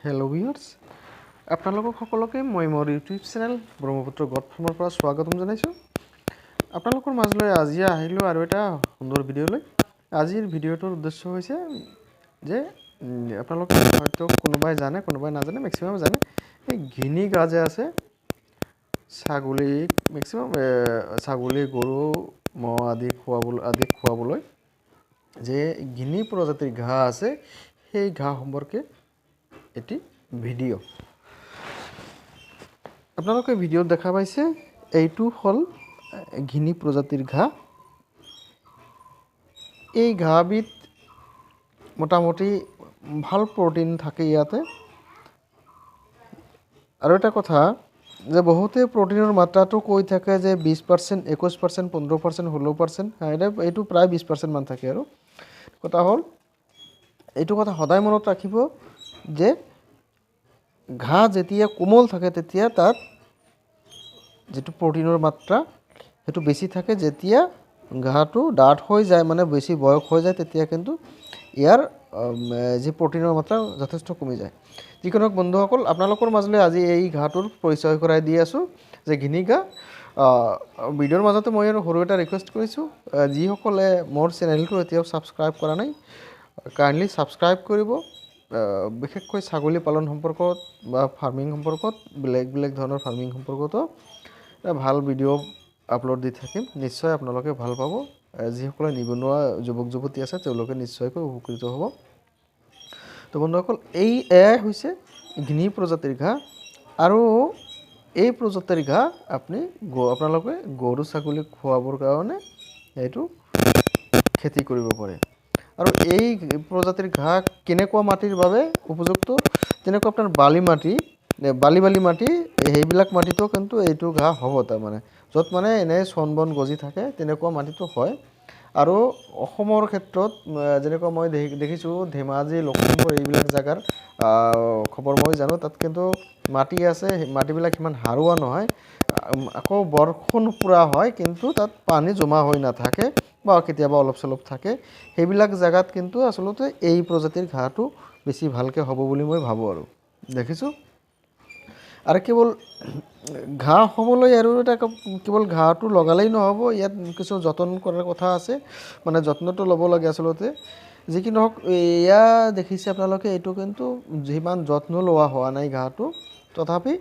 Hello' viewers, আপোনালোকক সকলোকে মই মোৰ ইউটিউব চেনেল ব্ৰহ্মপুত্ৰ গড ফাৰ্মৰ পৰা স্বাগতম জনাইছোঁ। আপোনালোকৰ মাজলৈ আজি আহিলোঁ আৰু এটা সুন্দৰ ভিডিঅ' লৈ। আজিৰ ভিডিঅ'টোৰ উদ্দেশ্য হৈছে যে আপোনালোকে হয়তো কোনোবাই জানে, কোনোবাই নাজানে, মেক্সিমাম জানে এই ঘিনি গা যে আছে ছাগলীক, মেক্সিমাম ছাগলী, গৰু, ম'হ আদি খুৱাবলৈ যে ঘিনি প্ৰজাতিৰ ঘাঁহ আছে, সেই ঘাঁহ সম্পৰ্কে এটি ভিডিঅ'। আপোনালোকে ভিডিঅ'ত দেখা পাইছে এইটো হ'ল ঘিনি প্ৰজাতিৰ ঘাঁহ। এই ঘাঁহবিধ মোটামুটি ভাল প্ৰটিন থাকে ইয়াতে। আৰু এটা কথা যে বহুতে প্ৰটিনৰ মাত্ৰাটো কৈ থাকে যে 20%, 21%, 15%, 16%, এইটো প্ৰায় 20% মান থাকে। আৰু কথা হ'ল এইটো কথা সদায় মনত ৰাখিব যে ঘাঁহ যেতিয়া কোমল থাকে তেতিয়া তাত যিটো প্ৰটিনৰ মাত্ৰা সেইটো বেছি থাকে। যেতিয়া ঘাঁহটো ডাঠ হৈ যায়, মানে বেছি বয়স হৈ যায়, তেতিয়া কিন্তু ইয়াৰ যি প্ৰটিনৰ মাত্ৰা যথেষ্ট কমি যায়। যিকোনো বন্ধুসকল, আপোনালোকৰ মাজলৈ আজি এই ঘাঁহটোৰ পৰিচয় কৰাই দি আছোঁ যে ঘিনি ঘাঁহ। ভিডিঅ'ৰ মাজতে মই আৰু সৰু এটা ৰিকুৱেষ্ট কৰিছোঁ, যিসকলে মোৰ চেনেলটো এতিয়াও ছাবস্ক্ৰাইব কৰা নাই, কাইণ্ডলি ছাবস্ক্ৰাইব কৰিব। বিশেষকৈ ছাগলী পালন সম্পৰ্কত বা ফাৰ্মিং সম্পৰ্কত, বেলেগ ধৰণৰ ফাৰ্মিং সম্পৰ্কতো ভাল ভিডিঅ' আপলোড দি থাকিম। নিশ্চয় আপোনালোকে ভাল পাব। যিসকলে নিবনুৱা যুৱক যুৱতী আছে তেওঁলোকে নিশ্চয়কৈ উপকৃত হ'ব। তো বন্ধুসকল, এয়াই হৈছে ঘিনি প্ৰজাতিৰ ঘাঁহ। আৰু এই প্ৰজাতিৰ ঘাঁহ আপোনালোকে গৰু ছাগলীক খুৱাবৰ কাৰণে এইটো খেতি কৰিব পাৰে। আৰু এই প্ৰজাতিৰ ঘাঁহ কেনেকুৱা মাটিৰ বাবে উপযুক্ত? যেনেকুৱা আপোনাৰ বালি মাটি, বালি মাটি, সেইবিলাক মাটিতো কিন্তু এইটো ঘাঁহ হ'ব। তাৰমানে য'ত মানে এনেই চন বন গজি থাকে তেনেকুৱা মাটিতো হয়। আৰু অসমৰ ক্ষেত্ৰত যেনেকুৱা মই দেখিছোঁ, ধেমাজি, লখিমপুৰ এইবিলাক জেগাৰ খবৰ মই জানো, তাত কিন্তু মাটি আছে, মাটিবিলাক সিমান সাৰুৱা নহয়। আকৌ বৰষুণ পুৰা হয়, কিন্তু তাত পানী জমা হৈ নাথাকে বা কেতিয়াবা অলপ চলপ থাকে। সেইবিলাক জেগাত কিন্তু আচলতে এই প্ৰজাতিৰ ঘাঁহটো বেছি ভালকৈ হ'ব বুলি মই ভাবোঁ আৰু দেখিছোঁ। আৰু কেৱল ঘাঁহ হ'বলৈ আৰু এটা কেৱল ঘাঁহটো লগালেই নহ'ব, ইয়াত কিছু যতন কৰাৰ কথা আছে, মানে যত্নটো ল'ব লাগে আচলতে। যি কি নহওক, এয়া দেখিছে আপোনালোকে, এইটো কিন্তু যিমান যত্ন লোৱা হোৱা নাই ঘাঁহটো, তথাপি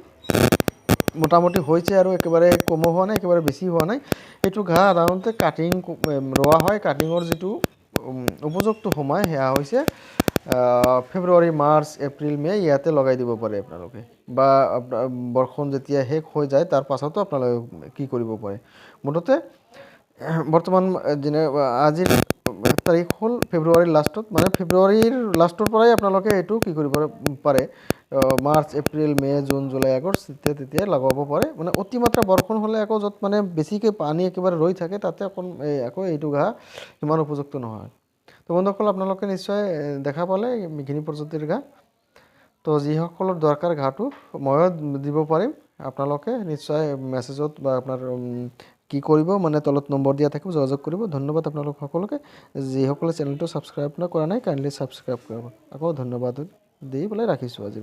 মোটামুটি হৈছে আৰু একেবাৰে কমো হোৱা নাই, একেবাৰে বেছি হোৱা নাই। এইটো ঘাঁহ সাধাৰণতে কাটিং ৰোৱা হয়। কাটিঙৰ যিটো উপযুক্ত সময় সেয়া হৈছে ফেব্ৰুৱাৰী, মাৰ্চ, এপ্ৰিল, মে'। ইয়াতে লগাই দিব পাৰে আপোনালোকে, বা বৰ্ষণ যেতিয়া শেষ হৈ যায় তাৰ পাছতো আপোনালোকে কি কৰিব পাৰে। মুঠতে বৰ্তমান আজিৰ তাৰিখ হ'ল ফেব্ৰুৱাৰীৰ লাষ্টত, মানে ফেব্ৰুৱাৰীৰ লাষ্টৰ পৰাই আপোনালোকে এইটো কি কৰিব পাৰে, মাৰ্চ, এপ্ৰিল, মে', জুন, জুলাই, আগষ্ট তেতিয়াই লগাব পাৰে। মানে অতিমাত্ৰা বৰ্ষণ হ'লে আকৌ য'ত মানে বেছিকৈ পানী একেবাৰে ৰৈ থাকে, তাতে আকৌ এইটো ঘাঁহ সিমান উপযুক্ত নহয়। তো বন্ধুসকল, আপোনালোকে নিশ্চয় দেখা পালে ঘিনি প্ৰজাতিৰ ঘাঁহ। তো যিসকলৰ দৰকাৰ ঘাঁহটো ময়ো দিব পাৰিম। আপোনালোকে নিশ্চয় মেছেজত বা আপোনাৰ কি কৰিব, মানে তলত নম্বৰ দিয়া থাকিব, যোগাযোগ কৰিব। ধন্যবাদ আপোনালোক সকলোকে। যিসকলে চেনেলটো ছাবস্ক্ৰাইব কৰা নাই, কাইণ্ডলি ছাবস্ক্ৰাইব কৰিব। আকৌ ধন্যবাদ দি পেলাই ৰাখিছোঁ আজি।